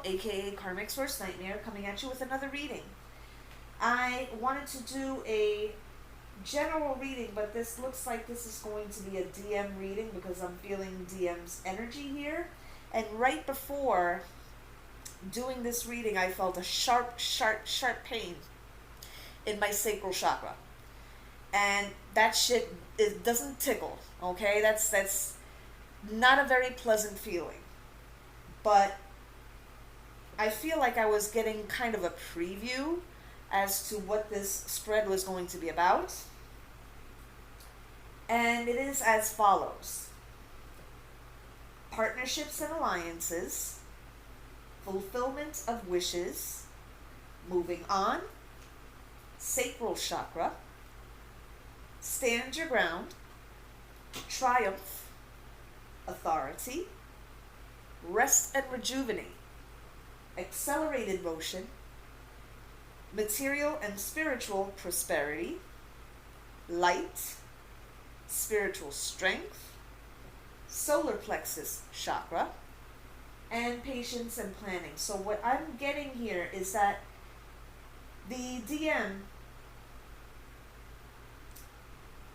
aka Karmic's Worst Nightmare, coming at you with another reading. I wanted to do a general reading, but this looks like this is going to be a DM reading because I'm feeling DM's energy here. And right before doing this reading, I felt a sharp, sharp, sharp pain in my sacral chakra. And that shit, it doesn't tickle, okay? That's not a very pleasant feeling. But I feel like I was getting kind of a preview as to what this spread was going to be about. And it is as follows: partnerships and alliances, fulfillment of wishes, moving on, sacral chakra, stand your ground, triumph, authority, rest and rejuvenate, accelerated motion, material and spiritual prosperity, light, spiritual strength, solar plexus chakra, and patience and planning. So what I'm getting here is that the DM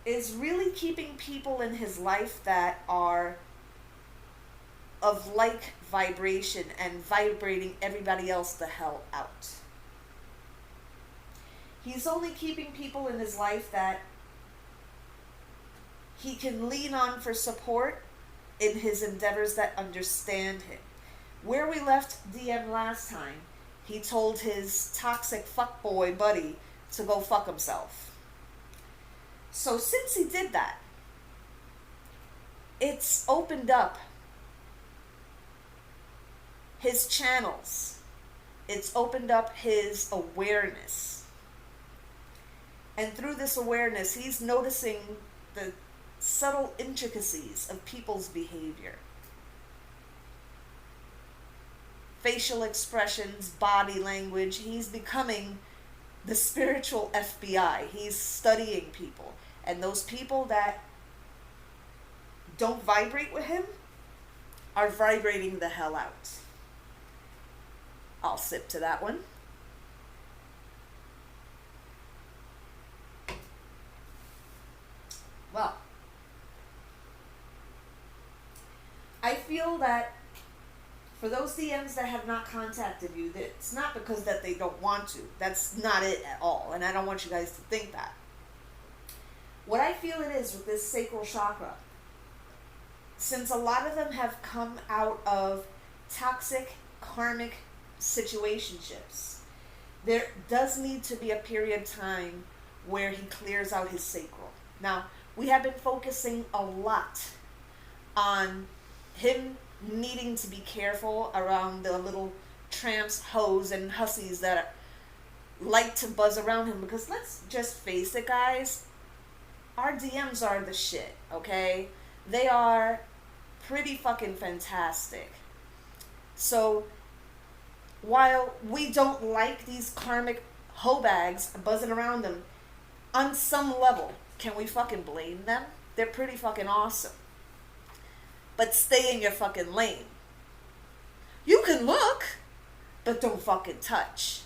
is really keeping people in his life that are of like vibration and vibrating everybody else the hell out. He's only keeping people in his life that he can lean on for support in his endeavors that understand him. Where we left DM last time, he told his toxic fuckboy buddy to go fuck himself. So since he did that, it's opened up his channels. It's opened up his awareness. And through this awareness, he's noticing the subtle intricacies of people's behavior. Facial expressions, body language. He's becoming the spiritual FBI. He's studying people. And those people that don't vibrate with him are vibrating the hell out. I'll sip to that one. Well, I feel that for those DMs that have not contacted you, that it's not because that they don't want to. That's not it at all. And I don't want you guys to think that. What I feel it is with this sacral chakra, since a lot of them have come out of toxic, karmic situationships, there does need to be a period of time where he clears out his sacral. Now, we have been focusing a lot on him needing to be careful around the little tramps, hoes, and hussies that like to buzz around him, because let's just face it, guys, our DMs are the shit, okay? They are pretty fucking fantastic. So while we don't like these karmic hoe bags buzzing around them, on some level, can we fucking blame them? They're pretty fucking awesome. But stay in your fucking lane. You can look, but don't fucking touch.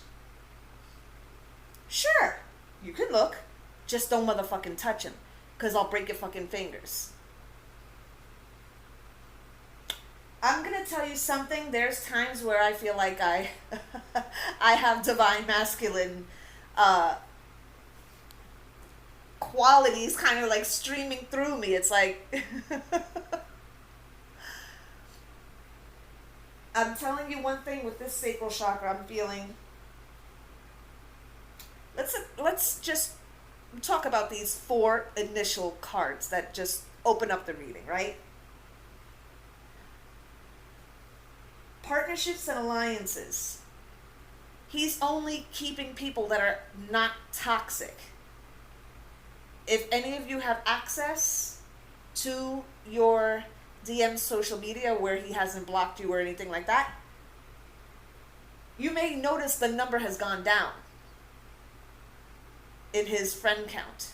Sure, you can look, just don't motherfucking touch him, because I'll break your fucking fingers. I'm going to tell you something. There's times where I feel like I have divine masculine qualities kind of like streaming through me. It's like I'm telling you one thing with this sacral chakra. I'm feeling, let's just talk about these 4 initial cards that just open up the reading, right? Partnerships and alliances. He's only keeping people that are not toxic. If any of you have access to your DM's social media where he hasn't blocked you or anything like that, you may notice the number has gone down in his friend count.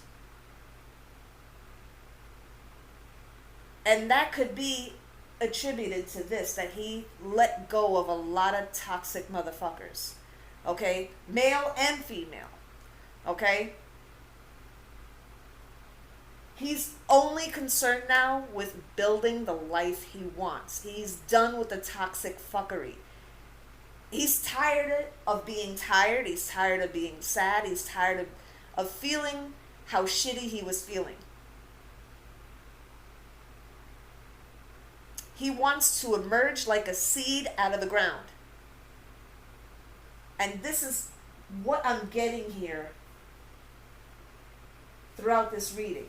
And that could be attributed to this, that he let go of a lot of toxic motherfuckers. Okay? Male and female. Okay? He's only concerned now with building the life he wants. He's done with the toxic fuckery. He's tired of being tired. He's tired of being sad. He's tired of feeling how shitty he was feeling. He wants to emerge like a seed out of the ground. And this is what I'm getting here throughout this reading.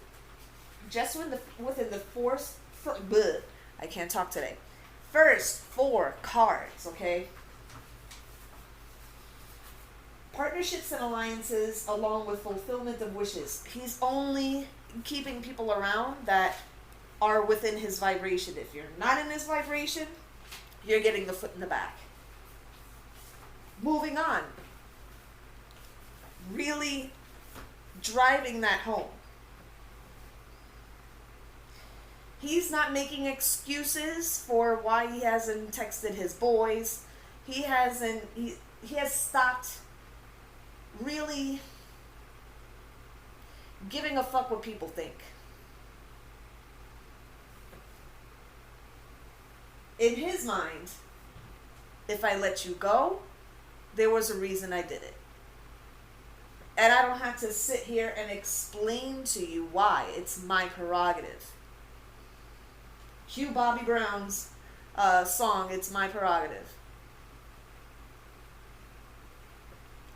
Just within the I can't talk today. First 4 cards, okay? Partnerships and alliances along with fulfillment of wishes. He's only keeping people around that are within his vibration. If you're not in his vibration, you're getting the foot in the back. Moving on. Really driving that home. He's not making excuses for why he hasn't texted his boys. He has stopped really giving a fuck what people think. In his mind, if I let you go, there was a reason I did it. And I don't have to sit here and explain to you why. It's my prerogative. Cue Bobby Brown's song, It's My Prerogative.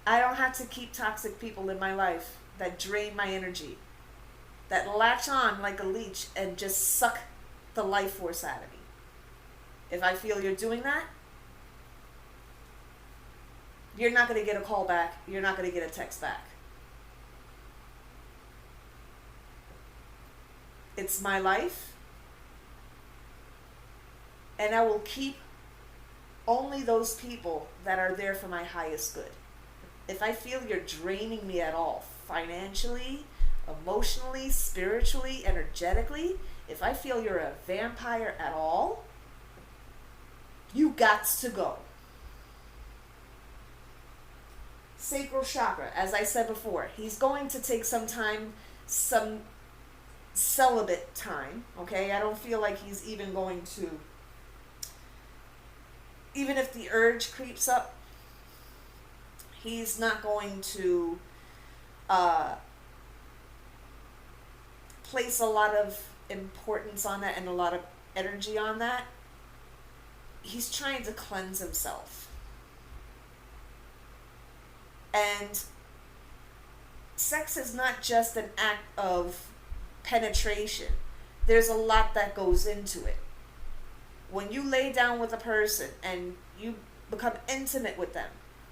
I don't have to keep toxic people in my life that drain my energy, that latch on like a leech and just suck the life force out of me. If I feel you're doing that, you're not going to get a call back. You're not going to get a text back. It's my life. And I will keep only those people that are there for my highest good. If I feel you're draining me at all, financially, emotionally, spiritually, energetically, if I feel you're a vampire at all, you gots to go. Sacral chakra, as I said before, he's going to take some time, some celibate time, okay? I don't feel like he's even going to, even if the urge creeps up, he's not going to place a lot of importance on that and a lot of energy on that. He's trying to cleanse himself. And sex is not just an act of penetration. There's a lot that goes into it. When you lay down with a person and you become intimate with them,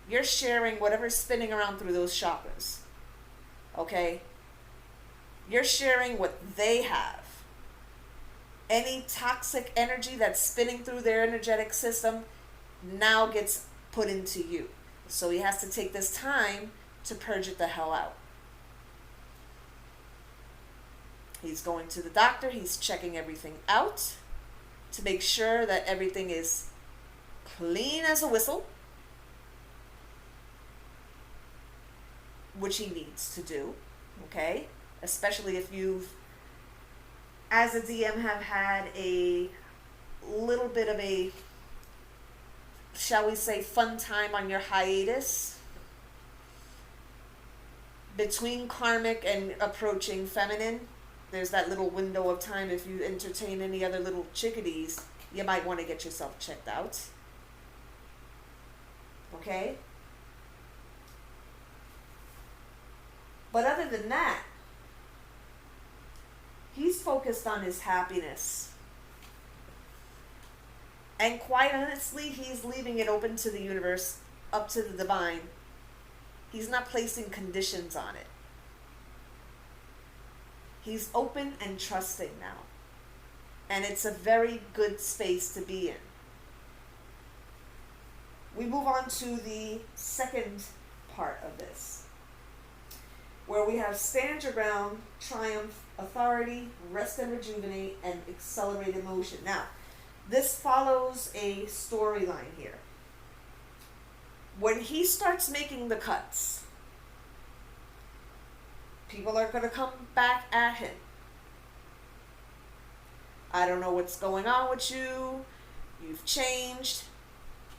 you're sharing whatever's spinning around through those chakras. Okay? You're sharing what they have. Any toxic energy that's spinning through their energetic system now gets put into you. So he has to take this time to purge it the hell out. He's going to the doctor. He's checking everything out to make sure that everything is clean as a whistle, which he needs to do, okay? Especially if you've, as a DM, have had a little bit of a, shall we say, fun time on your hiatus between karmic and approaching feminine. There's that little window of time. If you entertain any other little chickadees, you might want to get yourself checked out. Okay? But other than that, he's focused on his happiness. And quite honestly, he's leaving it open to the universe, up to the divine. He's not placing conditions on it. He's open and trusting now. And it's a very good space to be in. We move on to the second part of this, where we have stand your ground, triumph, authority, rest and rejuvenate, and accelerate emotion. Now, This follows a storyline here. When he starts making the cuts, people are going to come back at him. I don't know what's going on with you. You've changed.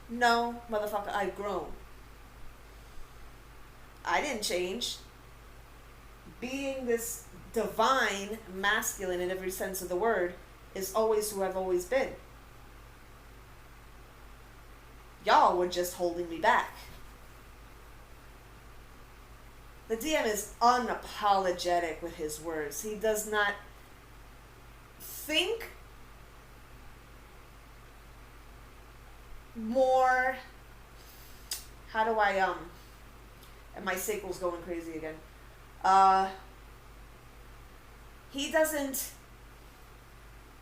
No, motherfucker, I've grown. I didn't change. Being this divine masculine in every sense of the word is always who I've always been. Y'all were just holding me back. The DM is unapologetic with his words. He does not think more. How do I and my sacral's going crazy again. He doesn't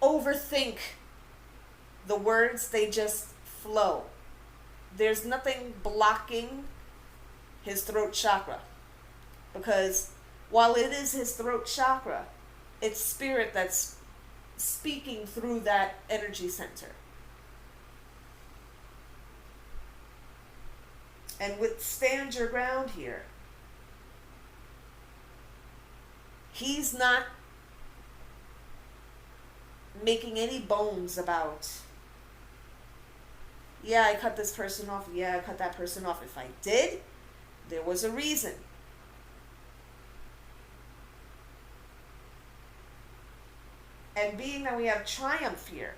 overthink the words, they just flow. There's nothing blocking his throat chakra, because while it is his throat chakra, it's spirit that's speaking through that energy center. And with stand your ground here, he's not making any bones about, yeah, I cut this person off, yeah, I cut that person off. If I did, there was a reason. And being that we have triumph here,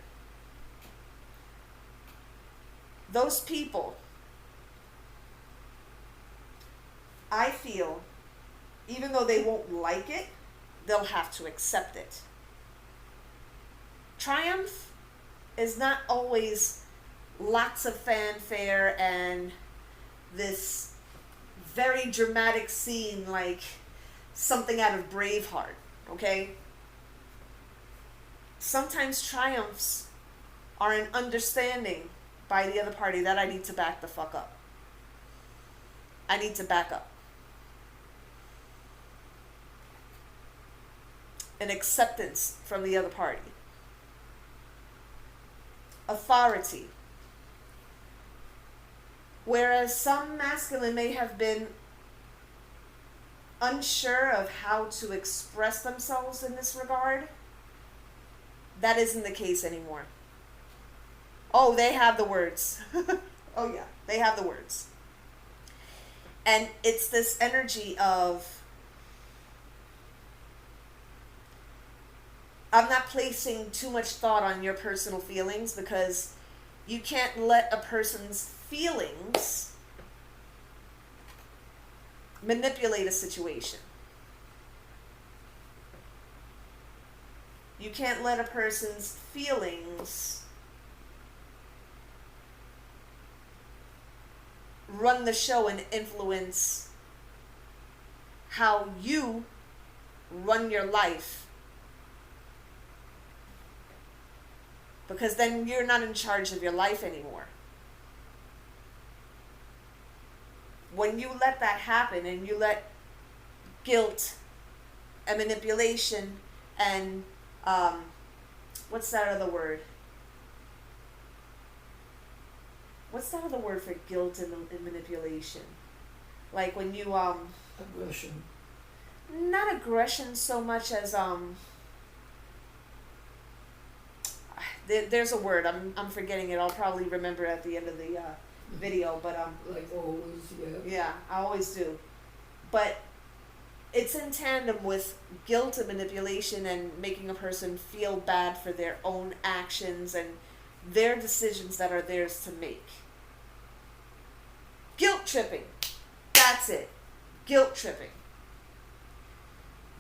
those people, I feel, even though they won't like it, they'll have to accept it. Triumph is not always lots of fanfare and this very dramatic scene like something out of Braveheart, okay? Sometimes triumphs are an understanding by the other party that I need to back the fuck up. I need to back up. An acceptance from the other party. Authority. Whereas some masculine may have been unsure of how to express themselves in this regard, that isn't the case anymore. Oh, they have the words. Oh yeah, they have the words. And it's this energy of, I'm not placing too much thought on your personal feelings, because you can't let a person's feelings manipulate a situation. You can't let a person's feelings run the show and influence how you run your life. Because then you're not in charge of your life anymore. When you let that happen and you let guilt and manipulation and what's that other word? What's that other word for guilt and manipulation? Like when you aggression. Not aggression so much as there's a word, I'm forgetting it. I'll probably remember at the end of the video, but like always, yeah. Yeah, I always do. But it's in tandem with guilt and manipulation and making a person feel bad for their own actions and their decisions that are theirs to make. Guilt tripping. That's it. Guilt tripping.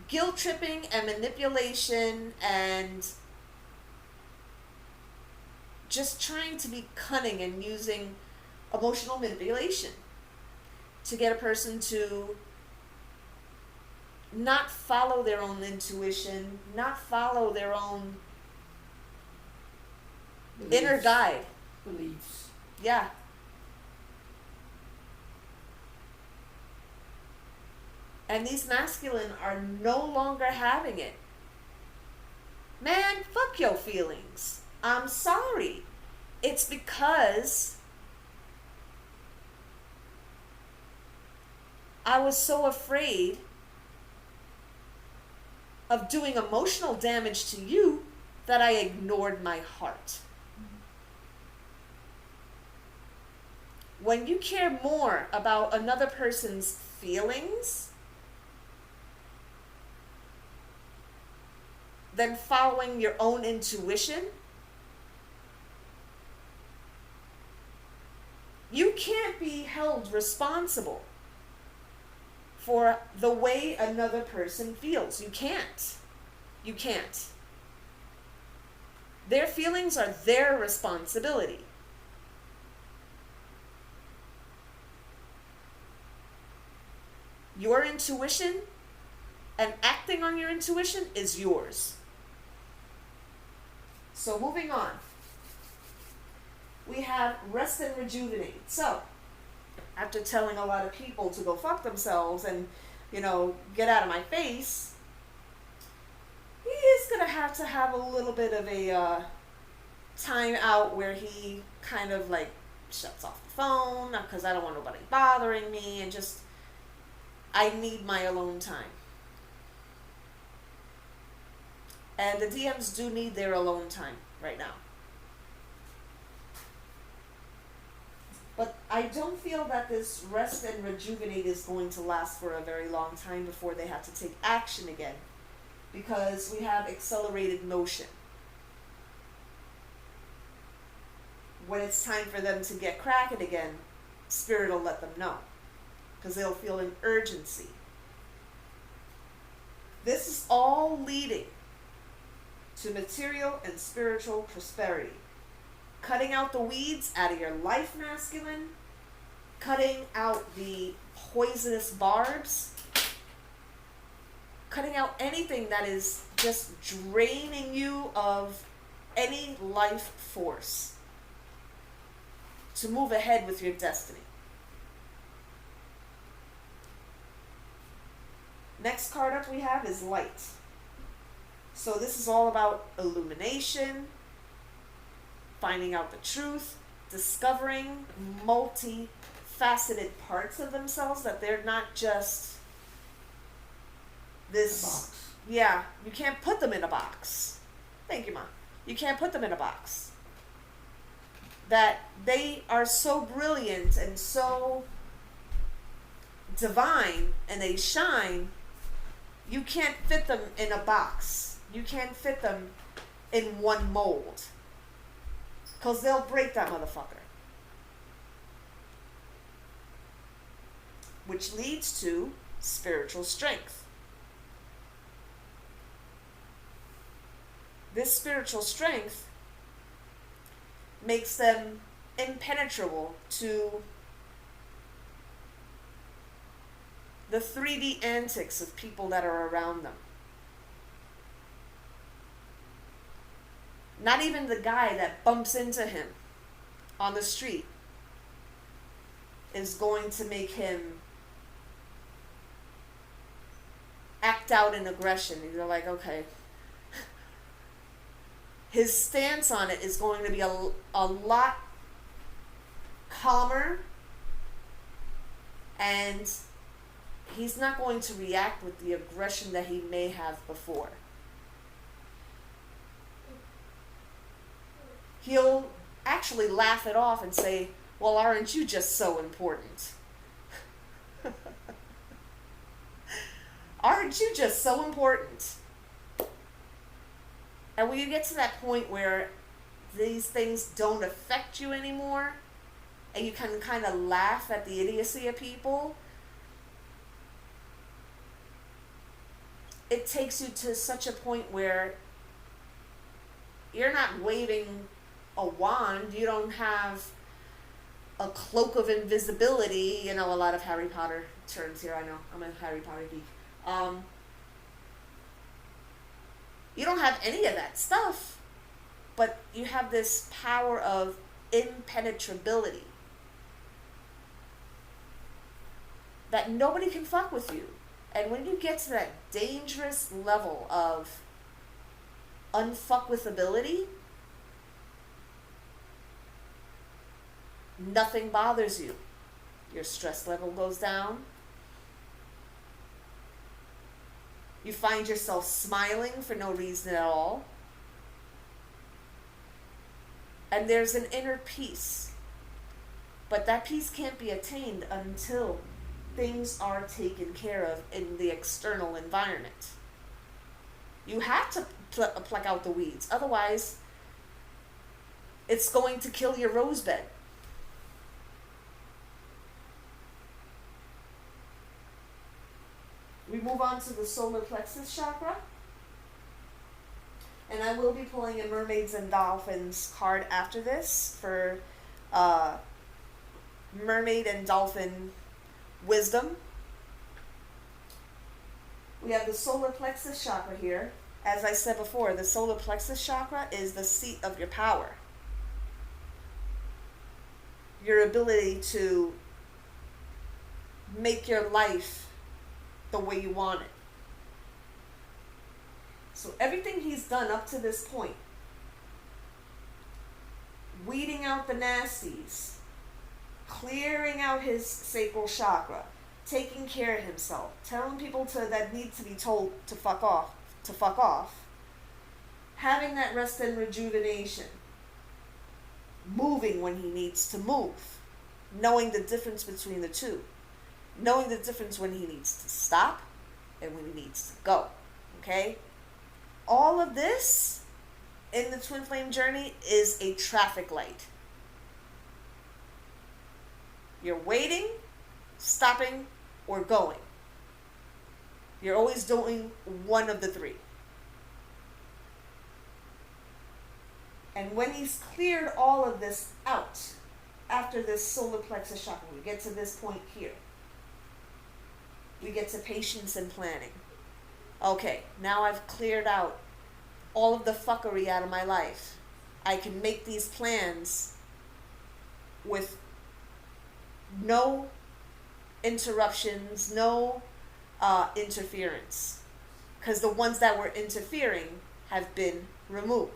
Guilt tripping and manipulation and just trying to be cunning and using emotional manipulation to get a person to not follow their own intuition, not follow their own inner guide. Beliefs. Yeah. And these masculine are no longer having it. Man, fuck your feelings. I'm sorry. It's because I was so afraid of doing emotional damage to you that I ignored my heart. When you care more about another person's feelings than following your own intuition, you can't be held responsible for the way another person feels. You can't. You can't. Their feelings are their responsibility. Your intuition and acting on your intuition is yours. So moving on. We have rest and rejuvenate. So, after telling a lot of people to go fuck themselves and, get out of my face, he is going to have a little bit of a time out where he kind of like shuts off the phone because I don't want nobody bothering me and just, I need my alone time. And the DMs do need their alone time right now. But I don't feel that this rest and rejuvenate is going to last for a very long time before they have to take action again. Because we have accelerated motion. When it's time for them to get cracking again, Spirit will let them know. Because they'll feel an urgency. This is all leading to material and spiritual prosperity. Cutting out the weeds out of your life, masculine. Cutting out the poisonous barbs. Cutting out anything that is just draining you of any life force to move ahead with your destiny. Next card up we have is light. So this is all about illumination, finding out the truth, discovering multi-faceted parts of themselves, that they're not just this box. Yeah, you can't put them in a box. Thank you, Mom. You can't put them in a box. That they are so brilliant and so divine and they shine, you can't fit them in a box. You can't fit them in one mold. Because they'll break that motherfucker. Which leads to spiritual strength. This spiritual strength makes them impenetrable to the 3D antics of people that are around them. Not even the guy that bumps into him on the street is going to make him act out in aggression. You're like, okay. His stance on it is going to be a lot calmer, and he's not going to react with the aggression that he may have before. He'll actually laugh it off and say, well, aren't you just so important? Aren't you just so important? And when you get to that point where these things don't affect you anymore, and you can kind of laugh at the idiocy of people, it takes you to such a point where you're not waving a wand, you don't have a cloak of invisibility, a lot of Harry Potter terms here, I know, I'm a Harry Potter geek. You don't have any of that stuff, but you have this power of impenetrability that nobody can fuck with you. And when you get to that dangerous level of unfuckwithability, Nothing bothers you. Your stress level goes down. You find yourself smiling for no reason at all. And there's an inner peace. But that peace can't be attained until things are taken care of in the external environment. You have to pluck out the weeds. Otherwise, it's going to kill your rose bed. We move on to the solar plexus chakra. And I will be pulling a Mermaids and Dolphins card after this for mermaid and dolphin wisdom. We have the solar plexus chakra here. As I said before, the solar plexus chakra is the seat of your power. Your ability to make your life the way you want it. So everything he's done up to this point, weeding out the nasties, clearing out his sacral chakra, taking care of himself, telling people that need to be told to fuck off, having that rest and rejuvenation, moving when he needs to move, knowing the difference between the two, knowing the difference when he needs to stop and when he needs to go, okay? All of this in the twin flame journey is a traffic light. You're waiting, stopping, or going. You're always doing one of the three. And when he's cleared all of this out, after this solar plexus chakra, we get to this point here. We get to patience and planning. Okay, now I've cleared out all of the fuckery out of my life. I can make these plans with no interruptions, no interference. Because the ones that were interfering have been removed.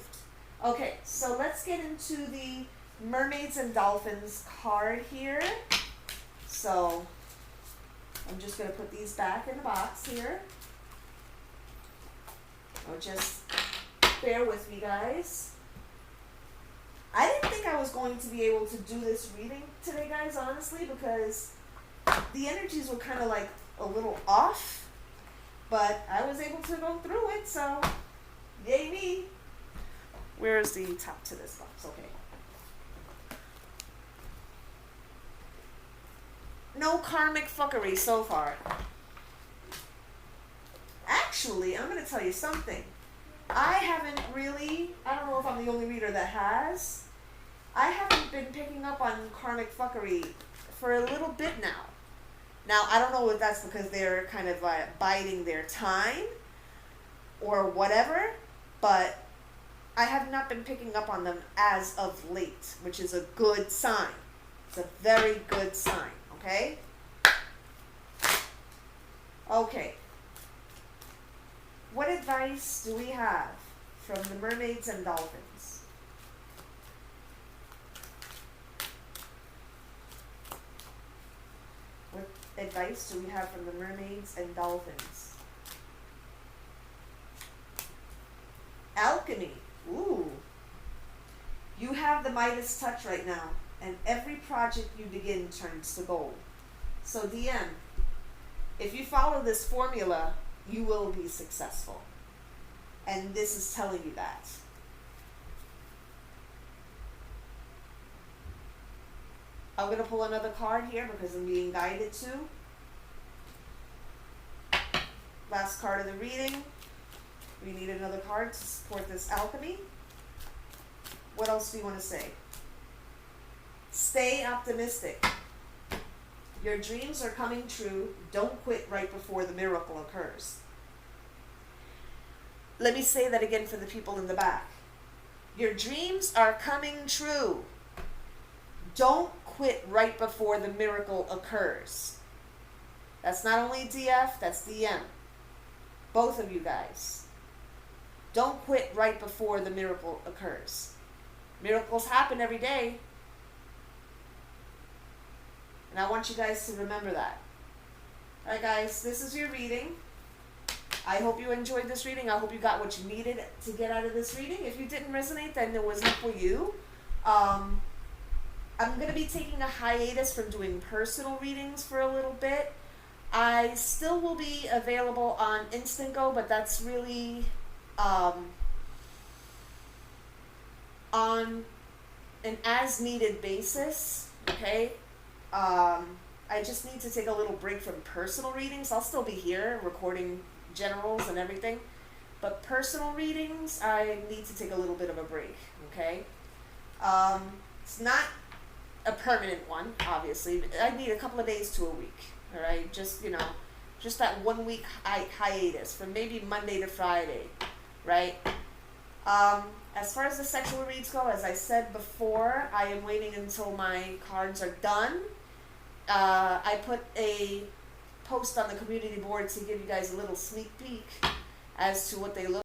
Okay, so let's get into the Mermaids and Dolphins card here. So I'm just going to put these back in the box here. Or just bear with me, guys. I didn't think I was going to be able to do this reading today, guys, honestly, because the energies were kind of like a little off. But I was able to go through it, so yay me. Where's the top to this box? Okay. No karmic fuckery so far. Actually, I'm going to tell you something. I haven't really, I don't know if I'm the only reader that has, I haven't been picking up on karmic fuckery for a little bit now. Now, I don't know if that's because they're kind of biding their time or whatever, but I have not been picking up on them as of late, which is a good sign. It's a very good sign, okay? Okay. What advice do we have from the Mermaids and Dolphins? What advice do we have from the Mermaids and Dolphins? Alchemy. Ooh. You have the Midas touch right now, and every project you begin turns to gold. So DM, if you follow this formula, you will be successful. And this is telling you that. I'm going to pull another card here because I'm being guided to. Last card of the reading. We need another card to support this alchemy. What else do you want to say? Stay optimistic. Your dreams are coming true. Don't quit right before the miracle occurs. Let me say that again for the people in the back. Your dreams are coming true. Don't quit right before the miracle occurs. That's not only DF, that's DM. Both of you guys. Don't quit right before the miracle occurs. Miracles happen every day. And I want you guys to remember that. Alright guys, this is your reading. I hope you enjoyed this reading. I hope you got what you needed to get out of this reading. If you didn't resonate, then it wasn't for you. I'm going to be taking a hiatus from doing personal readings for a little bit. I still will be available on Instantgo, but that's really on an as-needed basis, okay? I just need to take a little break from personal readings. I'll still be here recording generals and everything, but personal readings, I need to take a little bit of a break, okay? It's not a permanent one, obviously. I need a couple of days to a week, all right? Just, just that 1 week hiatus from maybe Monday to Friday, right? As far as the sexual reads go, as I said before, I am waiting until my cards are done. I put a post on the community board to give you guys a little sneak peek as to what they look